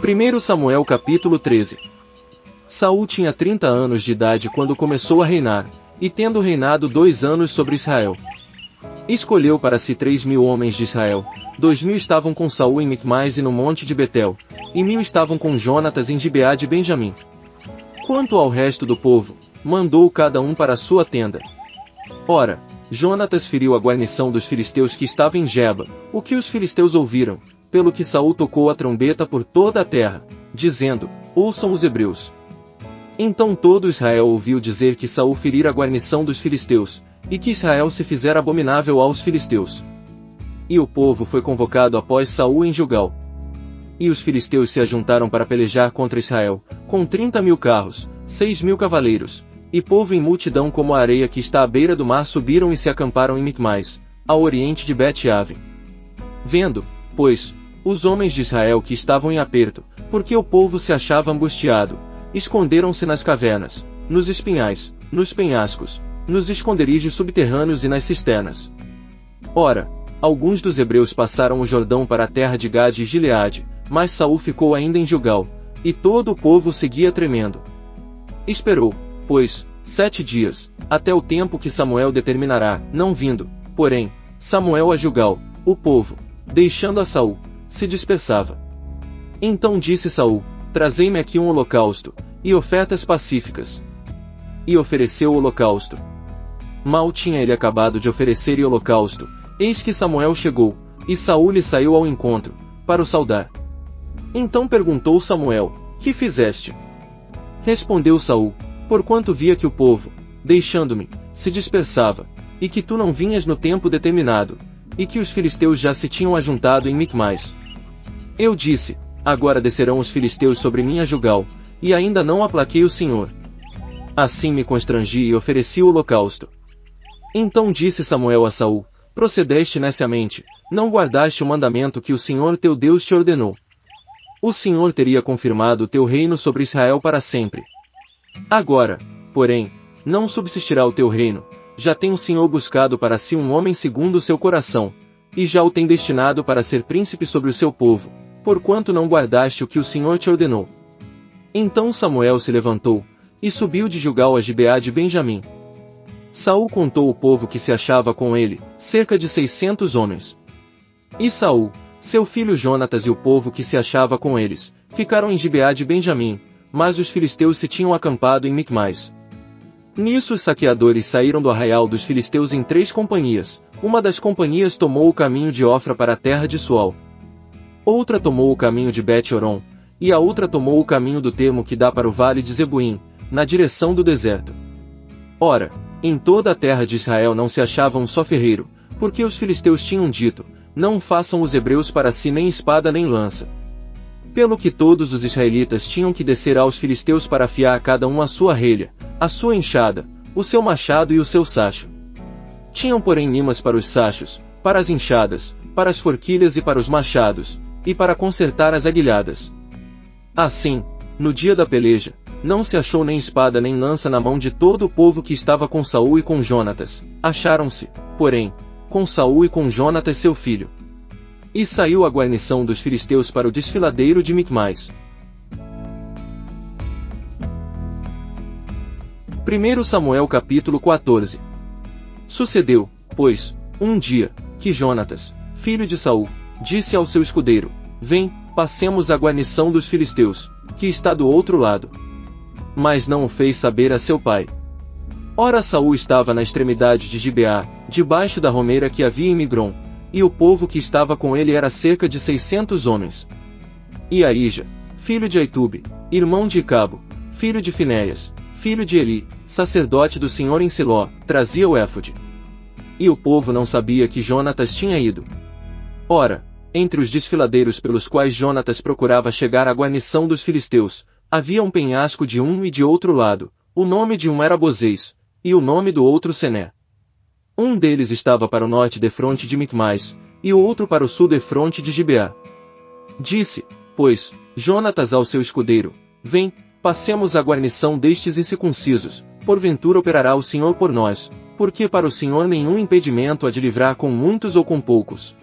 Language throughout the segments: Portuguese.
1 Samuel capítulo 13. Saul tinha 30 anos de idade quando começou a reinar, e tendo reinado 2 anos sobre Israel, escolheu para si 3.000 homens de Israel. 2.000 estavam com Saul em Micmais e no monte de Betel, e 1.000 estavam com Jonatas em Gibeá de Benjamim. Quanto ao resto do povo, mandou cada um para a sua tenda. Ora, Jonatas feriu a guarnição dos filisteus que estava em Geba, o que os filisteus ouviram, pelo que Saul tocou a trombeta por toda a terra, dizendo: ouçam os hebreus. Então todo Israel ouviu dizer que Saul ferira a guarnição dos filisteus, e que Israel se fizera abominável aos filisteus. E o povo foi convocado após Saul em Gilgal. E os filisteus se ajuntaram para pelejar contra Israel, com 30.000 carros, 6.000 cavaleiros, e povo em multidão como a areia que está à beira do mar subiram e se acamparam em Micmais, ao oriente de Bet-Aven. Vendo, pois, os homens de Israel que estavam em aperto, porque o povo se achava angustiado, esconderam-se nas cavernas, nos espinhais, nos penhascos, nos esconderijos subterrâneos e nas cisternas. Ora, alguns dos hebreus passaram o Jordão para a terra de Gade e Gileade, mas Saul ficou ainda em Gilgal, e todo o povo seguia tremendo. Esperou, pois, 7 dias, até o tempo que Samuel determinará, não vindo, porém, Samuel a Gilgal, o povo, deixando a Saul, se dispersava. Então disse Saul: trazei-me aqui um holocausto, e ofertas pacíficas. E ofereceu o holocausto. Mal tinha ele acabado de oferecer o holocausto, eis que Samuel chegou, e Saul lhe saiu ao encontro, para o saudar. Então perguntou Samuel: que fizeste? Respondeu Saul: porquanto via que o povo, deixando-me, se dispersava, e que tu não vinhas no tempo determinado, e que os filisteus já se tinham ajuntado em Micmais. Eu disse: agora descerão os filisteus sobre mim a Gilgal, e ainda não aplaquei o Senhor. Assim me constrangi e ofereci o holocausto. Então disse Samuel a Saul: procedeste neciamente, não guardaste o mandamento que o Senhor teu Deus te ordenou. O Senhor teria confirmado o teu reino sobre Israel para sempre. Agora, porém, não subsistirá o teu reino, já tem o Senhor buscado para si um homem segundo o seu coração, e já o tem destinado para ser príncipe sobre o seu povo, porquanto não guardaste o que o Senhor te ordenou. Então Samuel se levantou, e subiu de Gilgal a Gibeá de Benjamim. Saul contou o povo que se achava com ele, cerca de 600 homens. E Saul, seu filho Jonatas e o povo que se achava com eles, ficaram em Gibeá de Benjamim, mas os filisteus se tinham acampado em Micmais. Nisso os saqueadores saíram do arraial dos filisteus em 3 companhias, uma das companhias tomou o caminho de Ofra para a terra de Sual. Outra tomou o caminho de Bet-Horon, e a outra tomou o caminho do termo que dá para o vale de Zebuim, na direção do deserto. Ora, em toda a terra de Israel não se achava um só ferreiro, porque os filisteus tinham dito: não façam os hebreus para si nem espada nem lança. Pelo que todos os israelitas tinham que descer aos filisteus para afiar a cada um a sua relha, a sua enxada, o seu machado e o seu sacho. Tinham porém limas para os sachos, para as enxadas, para as forquilhas e para os machados, e para consertar as aguilhadas. Assim, no dia da peleja, não se achou nem espada nem lança na mão de todo o povo que estava com Saul e com Jonatas. Acharam-se, porém, com Saul e com Jonatas seu filho. E saiu a guarnição dos filisteus para o desfiladeiro de Micmais. 1 Samuel capítulo 14. Sucedeu, pois, um dia, que Jonatas, filho de Saul, disse ao seu escudeiro: vem, passemos a guarnição dos filisteus, que está do outro lado. Mas não o fez saber a seu pai. Ora Saul estava na extremidade de Gibeá, debaixo da romeira que havia em Migron, e o povo que estava com ele era cerca de 600 homens. E Arija, filho de Aitube, irmão de Icabo, filho de Finéias, filho de Eli, sacerdote do Senhor em Siló, trazia o éfode. E o povo não sabia que Jonatas tinha ido. Ora, entre os desfiladeiros pelos quais Jonatas procurava chegar à guarnição dos filisteus, havia um penhasco de um e de outro lado, o nome de um era Bozês, e o nome do outro Sené. Um deles estava para o norte defronte de Micmais, e o outro para o sul defronte de Gibeá. Disse, pois, Jonatas ao seu escudeiro: vem, passemos a guarnição destes incircuncisos, porventura operará o Senhor por nós, porque para o Senhor nenhum impedimento há de livrar com muitos ou com poucos.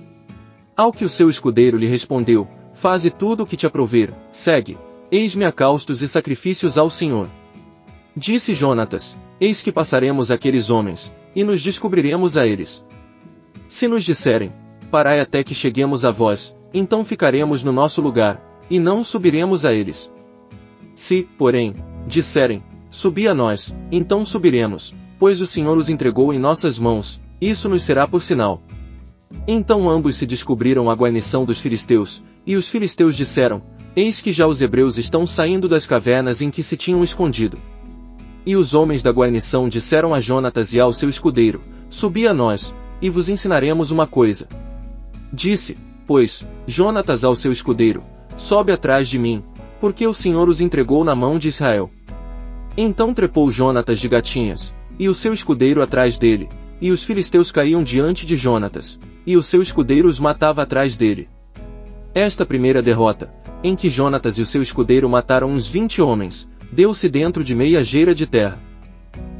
Ao que o seu escudeiro lhe respondeu: Faze tudo o que te aprouver, segue. Eis-me acaustos e sacrifícios ao Senhor. Disse Jonatas, eis que passaremos aqueles homens, e nos descobriremos a eles. Se nos disserem, parai até que cheguemos a vós, então ficaremos no nosso lugar, e não subiremos a eles. Se, porém, disserem, subi a nós, então subiremos, pois o Senhor os entregou em nossas mãos, isso nos será por sinal. Então ambos se descobriram a guarnição dos filisteus, e os filisteus disseram, eis que já os hebreus estão saindo das cavernas em que se tinham escondido. E os homens da guarnição disseram a Jonatas e ao seu escudeiro, subi a nós, e vos ensinaremos uma coisa. Disse, pois, Jonatas ao seu escudeiro, sobe atrás de mim, porque o Senhor os entregou na mão de Israel. Então trepou Jonatas de gatinhas, e o seu escudeiro atrás dele, e os filisteus caíam diante de Jonatas, e o seu escudeiro os matava atrás dele. Esta primeira derrota, em que Jonatas e o seu escudeiro mataram uns 20 homens, deu-se dentro de meia geira de terra.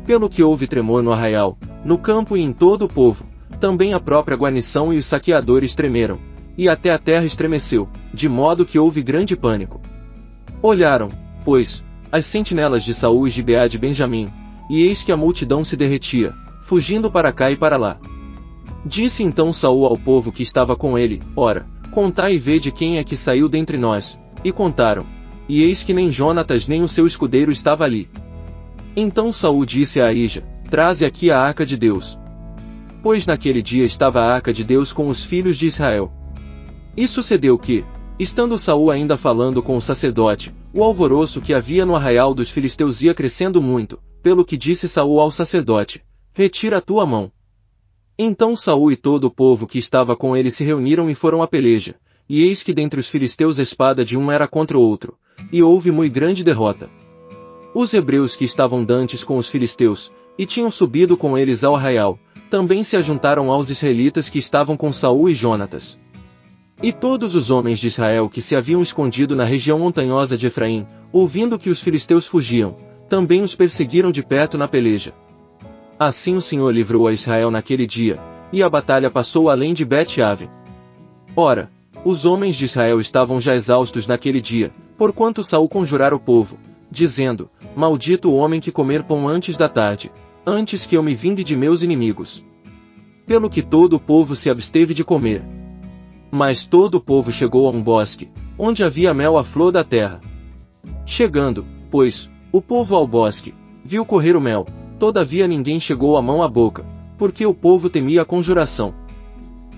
Pelo que houve tremor no arraial, no campo e em todo o povo, também a própria guarnição e os saqueadores tremeram, e até a terra estremeceu, de modo que houve grande pânico. Olharam, pois, as sentinelas de Saul e Gibeá de Benjamim, e eis que a multidão se derretia, fugindo para cá e para lá. Disse então Saul ao povo que estava com ele, ora, contai e vede quem é que saiu dentre nós, e contaram, e eis que nem Jonatas nem o seu escudeiro estava ali. Então Saul disse a Ahija, traze aqui a arca de Deus. Pois naquele dia estava a arca de Deus com os filhos de Israel. E sucedeu que, estando Saul ainda falando com o sacerdote, o alvoroço que havia no arraial dos filisteus ia crescendo muito, pelo que disse Saul ao sacerdote, retira a tua mão. Então Saul e todo o povo que estava com ele se reuniram e foram à peleja, e eis que dentre os filisteus a espada de um era contra o outro, e houve muito grande derrota. Os hebreus que estavam dantes com os filisteus, e tinham subido com eles ao arraial, também se ajuntaram aos israelitas que estavam com Saul e Jonatas. E todos os homens de Israel que se haviam escondido na região montanhosa de Efraim, ouvindo que os filisteus fugiam, também os perseguiram de perto na peleja. Assim o Senhor livrou a Israel naquele dia, e a batalha passou além de Bet-Aven. Ora, os homens de Israel estavam já exaustos naquele dia, porquanto Saul conjurara o povo, dizendo, maldito o homem que comer pão antes da tarde, antes que eu me vingue de meus inimigos. Pelo que todo o povo se absteve de comer. Mas todo o povo chegou a um bosque, onde havia mel à flor da terra. Chegando, pois, o povo ao bosque, viu correr o mel, todavia ninguém chegou a mão à boca, porque o povo temia a conjuração.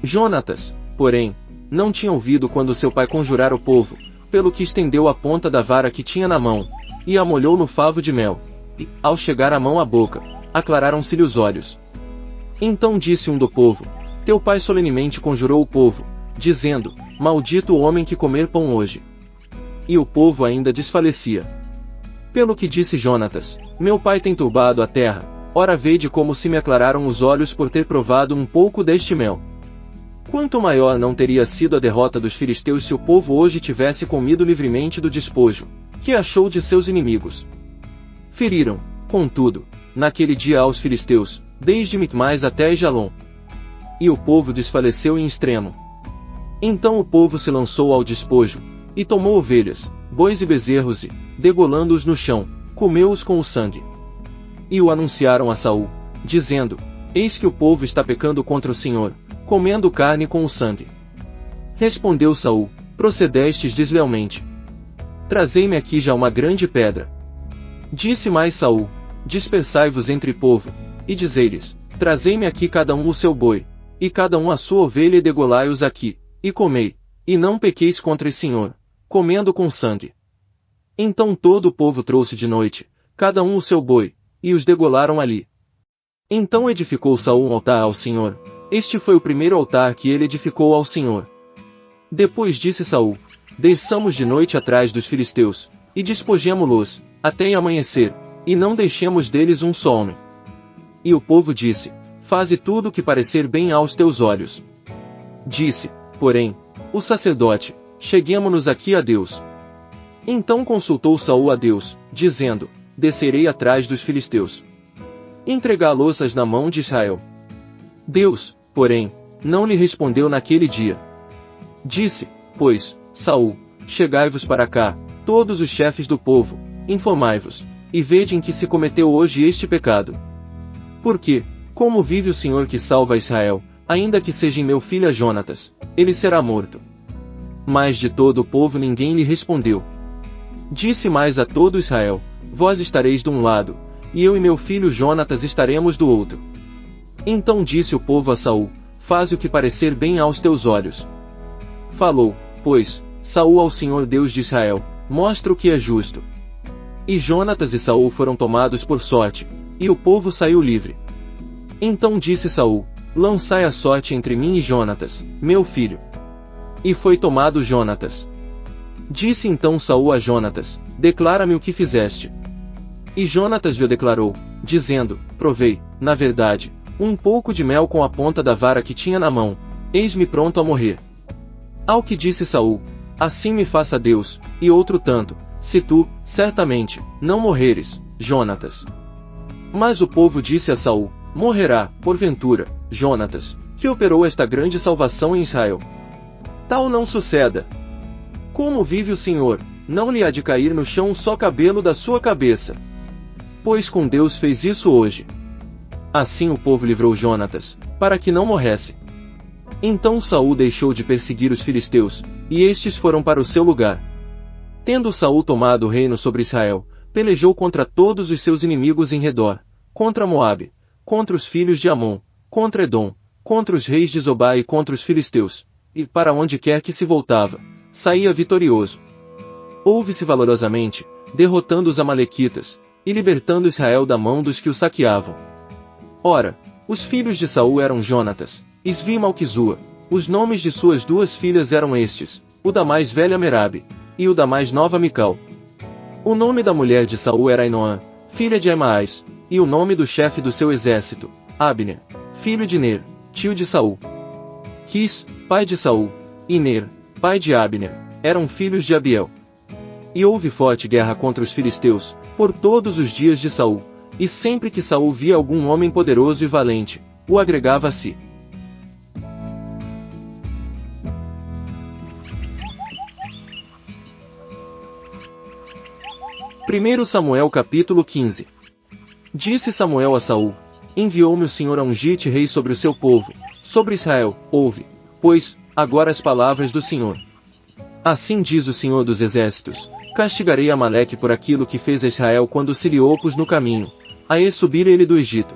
Jonatas, porém, não tinha ouvido quando seu pai conjurara o povo, pelo que estendeu a ponta da vara que tinha na mão, e a molhou no favo de mel, e, ao chegar a mão à boca, aclararam-se-lhe os olhos. Então disse um do povo, teu pai solenemente conjurou o povo, dizendo, maldito o homem que comer pão hoje. E o povo ainda desfalecia. Pelo que disse Jonatas, meu pai tem turbado a terra, ora vede como se me aclararam os olhos por ter provado um pouco deste mel. Quanto maior não teria sido a derrota dos filisteus se o povo hoje tivesse comido livremente do despojo, que achou de seus inimigos. Feriram, contudo, naquele dia aos filisteus, desde Micmais até Jalom. E o povo desfaleceu em extremo. Então o povo se lançou ao despojo, e tomou ovelhas, bois e bezerros e, degolando-os no chão, comeu-os com o sangue. E o anunciaram a Saul, dizendo, eis que o povo está pecando contra o Senhor, comendo carne com o sangue. Respondeu Saul, procedestes deslealmente. Trazei-me aqui já uma grande pedra. Disse mais Saul, dispersai-vos entre o povo, e dizei-lhes, trazei-me aqui cada um o seu boi, e cada um a sua ovelha e degolai-os aqui, e comei, e não pequeis contra o Senhor, comendo com sangue. Então todo o povo trouxe de noite, cada um o seu boi, e os degolaram ali. Então edificou Saul um altar ao Senhor, este foi o primeiro altar que ele edificou ao Senhor. Depois disse Saul, desçamos de noite atrás dos filisteus, e despojemo-los, até amanhecer, e não deixemos deles um só homem. E o povo disse, faze tudo o que parecer bem aos teus olhos. Disse, porém, o sacerdote, cheguemo-nos aqui a Deus. Então consultou Saul a Deus, dizendo, descerei atrás dos filisteus. Entregá-los na mão de Israel. Deus, porém, não lhe respondeu naquele dia. Disse, pois, Saul: chegai-vos para cá, todos os chefes do povo, informai-vos, e vede em que se cometeu hoje este pecado. Porque, como vive o Senhor que salva Israel, ainda que seja em meu filho Jonatas, ele será morto. Mas de todo o povo ninguém lhe respondeu. Disse mais a todo Israel: vós estareis de um lado, e eu e meu filho Jonatas estaremos do outro. Então disse o povo a Saul: faze o que parecer bem aos teus olhos. Falou, pois, Saul ao Senhor Deus de Israel: mostra o que é justo. E Jonatas e Saul foram tomados por sorte, e o povo saiu livre. Então disse Saul: lançai a sorte entre mim e Jonatas, meu filho. E foi tomado Jonatas. Disse então Saul a Jonatas: declara-me o que fizeste. E Jonatas lhe declarou, dizendo: provei, na verdade, um pouco de mel com a ponta da vara que tinha na mão, eis-me pronto a morrer. Ao que disse Saul: assim me faça Deus, e outro tanto, se tu, certamente, não morreres, Jonatas. Mas o povo disse a Saul: morrerá, porventura, Jonatas, que operou esta grande salvação em Israel. Tal não suceda. Como vive o Senhor, não lhe há de cair no chão um só cabelo da sua cabeça. Pois com Deus fez isso hoje. Assim o povo livrou Jonatas, para que não morresse. Então Saul deixou de perseguir os filisteus, e estes foram para o seu lugar. Tendo Saul tomado o reino sobre Israel, pelejou contra todos os seus inimigos em redor, contra Moabe, contra os filhos de Amon, contra Edom, contra os reis de Zobá e contra os filisteus, e para onde quer que se voltava, saía vitorioso. Houve-se valorosamente, derrotando os amalequitas, e libertando Israel da mão dos que o saqueavam. Ora, os filhos de Saul eram Jonatas, Isvi e Malquizua. Os nomes de suas duas filhas eram estes: o da mais velha Merabe, e o da mais nova Mical. O nome da mulher de Saul era Ainoã, filha de Aimaas, e o nome do chefe do seu exército, Abner, filho de Ner, tio de Saul. Quis, pai de Saul, e Ner, pai de Abner, eram filhos de Abiel. E houve forte guerra contra os filisteus, por todos os dias de Saul, e sempre que Saul via algum homem poderoso e valente, o agregava a si. Primeiro Samuel capítulo 15. Disse Samuel a Saul: enviou-me o Senhor a ungir-te rei sobre o seu povo, sobre Israel. Ouve, pois, agora as palavras do Senhor. Assim diz o Senhor dos Exércitos: castigarei Amaleque por aquilo que fez a Israel quando se lhe opôs no caminho, a subir ele do Egito.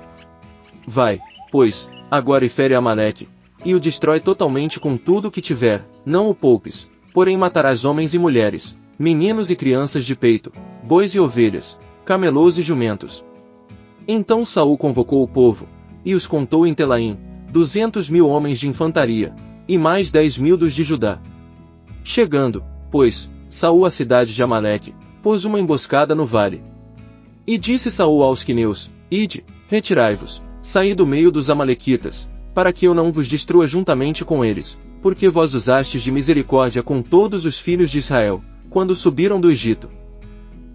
Vai, pois, agora e fere Amaleque, e o destrói totalmente com tudo o que tiver, não o poupes, porém matarás homens e mulheres, meninos e crianças de peito, bois e ovelhas, camelôs e jumentos. Então Saul convocou o povo, e os contou em Telaim, 200.000 homens de infantaria, e mais 10.000 dos de Judá. Chegando, pois, Saul à cidade de Amaleque, pôs uma emboscada no vale. E disse Saul aos quineus: ide, retirai-vos, saí do meio dos amalequitas, para que eu não vos destrua juntamente com eles, porque vós usastes de misericórdia com todos os filhos de Israel, quando subiram do Egito.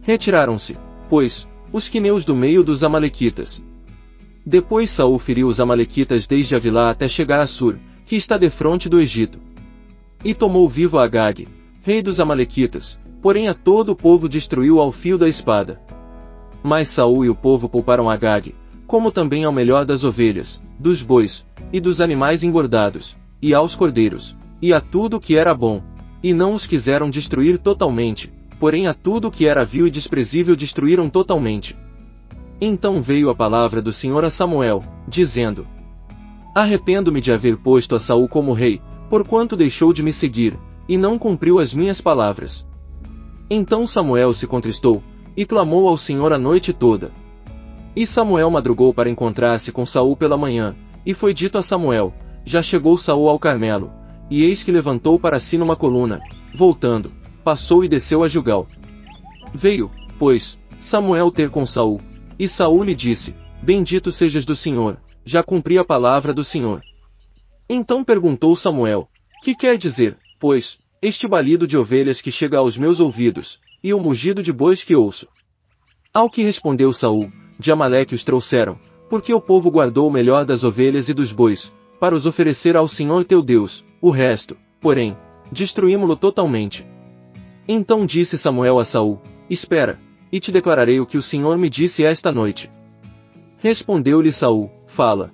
Retiraram-se, pois, os quineus do meio dos amalequitas. Depois Saul feriu os amalequitas desde Avilá até chegar a Sur, que está defronte do Egito. E tomou vivo a Agag, rei dos amalequitas, porém a todo o povo destruiu ao fio da espada. Mas Saul e o povo pouparam Agag, como também ao melhor das ovelhas, dos bois, e dos animais engordados, e aos cordeiros, e a tudo o que era bom, e não os quiseram destruir totalmente, porém a tudo o que era vil e desprezível destruíram totalmente. Então veio a palavra do Senhor a Samuel, dizendo: arrependo-me de haver posto a Saul como rei, porquanto deixou de me seguir, e não cumpriu as minhas palavras. Então Samuel se contristou, e clamou ao Senhor a noite toda. E Samuel madrugou para encontrar-se com Saul pela manhã, e foi dito a Samuel: já chegou Saul ao Carmelo, e eis que levantou para si numa coluna, voltando, passou e desceu a Gilgal. Veio, pois, Samuel ter com Saul, e Saul lhe disse: bendito sejas do Senhor, já cumpri a palavra do Senhor. Então perguntou Samuel: que quer dizer, pois, este balido de ovelhas que chega aos meus ouvidos, e o mugido de bois que ouço? Ao que respondeu Saul: de Amaleque os trouxeram, porque o povo guardou o melhor das ovelhas e dos bois, para os oferecer ao Senhor teu Deus, o resto, porém, destruímo-lo totalmente. Então disse Samuel a Saul: Espera, e te declararei o que o Senhor me disse esta noite. Respondeu-lhe Saul: Fala.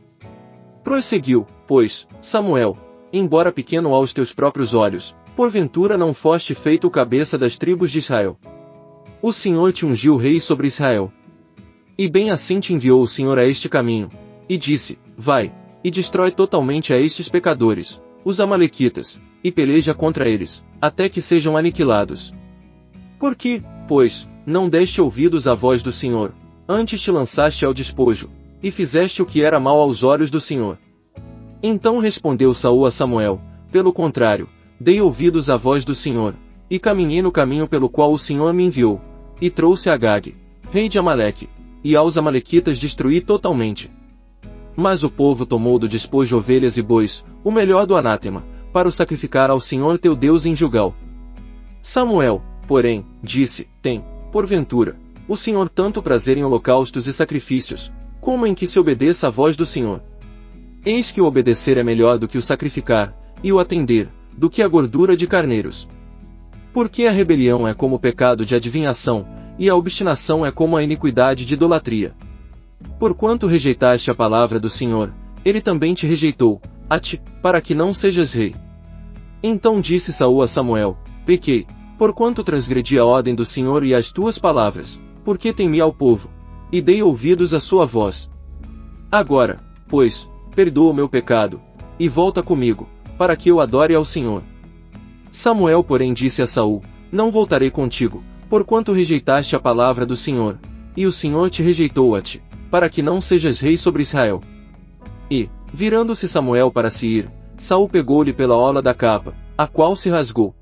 Prosseguiu, pois, Samuel: Embora pequeno aos teus próprios olhos, porventura não foste feito cabeça das tribos de Israel. O Senhor te ungiu rei sobre Israel. E bem assim te enviou o Senhor a este caminho, e disse: Vai, e destrói totalmente a estes pecadores, os amalequitas, e peleja contra eles, até que sejam aniquilados. Por que, pois, não deste ouvidos à voz do Senhor, antes te lançaste ao despojo, e fizeste o que era mal aos olhos do Senhor? Então respondeu Saul a Samuel: Pelo contrário, dei ouvidos à voz do Senhor, e caminhei no caminho pelo qual o Senhor me enviou, e trouxe Agag, rei de Amaleque, e aos amalequitas destruí totalmente. Mas o povo tomou do despojo ovelhas e bois, o melhor do anátema, para o sacrificar ao Senhor teu Deus em Gilgal. Samuel, porém, disse: Tem, porventura, o Senhor tanto prazer em holocaustos e sacrifícios, como em que se obedeça à voz do Senhor? Eis que o obedecer é melhor do que o sacrificar, e o atender, do que a gordura de carneiros. Porque a rebelião é como o pecado de adivinhação, e a obstinação é como a iniquidade de idolatria. Porquanto rejeitaste a palavra do Senhor, ele também te rejeitou, a ti, para que não sejas rei. Então disse Saul a Samuel: Pequei, porquanto transgredi a ordem do Senhor e as tuas palavras, porque temi ao povo, e dei ouvidos à sua voz. Agora, pois, perdoa o meu pecado, e volta comigo, para que eu adore ao Senhor. Samuel, porém, disse a Saul: Não voltarei contigo, porquanto rejeitaste a palavra do Senhor, e o Senhor te rejeitou a ti, para que não sejas rei sobre Israel. E, virando-se Samuel para se ir, Saul pegou-lhe pela orla da capa, a qual se rasgou.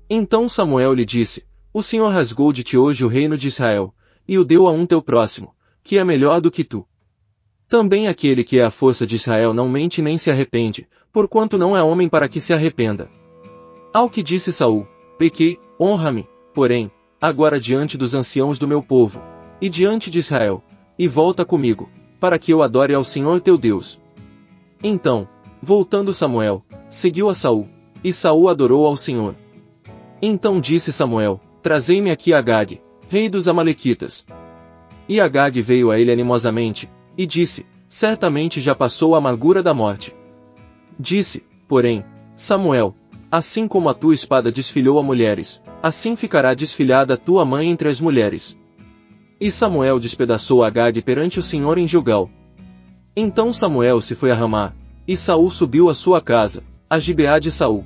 Então Samuel lhe disse: O Senhor rasgou de ti hoje o reino de Israel, e o deu a um teu próximo, que é melhor do que tu. Também aquele que é a força de Israel não mente nem se arrepende, porquanto não é homem para que se arrependa. Ao que disse Saul: Pequei, honra-me, porém, agora diante dos anciãos do meu povo, e diante de Israel, e volta comigo, para que eu adore ao Senhor teu Deus. Então, voltando Samuel, seguiu a Saul, e Saul adorou ao Senhor. Então disse Samuel: Trazei-me aqui Agag, rei dos amalequitas. E Agag veio a ele animosamente, e disse: Certamente já passou a amargura da morte. Disse, porém, Samuel: Assim como a tua espada desfilhou a mulheres, assim ficará desfilhada a tua mãe entre as mulheres. E Samuel despedaçou Agag perante o Senhor em Gilgal. Então Samuel se foi a Ramá, e Saul subiu à sua casa, a Gibeá de Saul.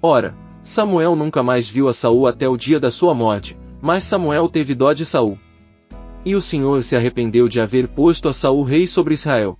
Ora, Samuel nunca mais viu a Saul até o dia da sua morte, mas Samuel teve dó de Saul. E o Senhor se arrependeu de haver posto a Saul rei sobre Israel.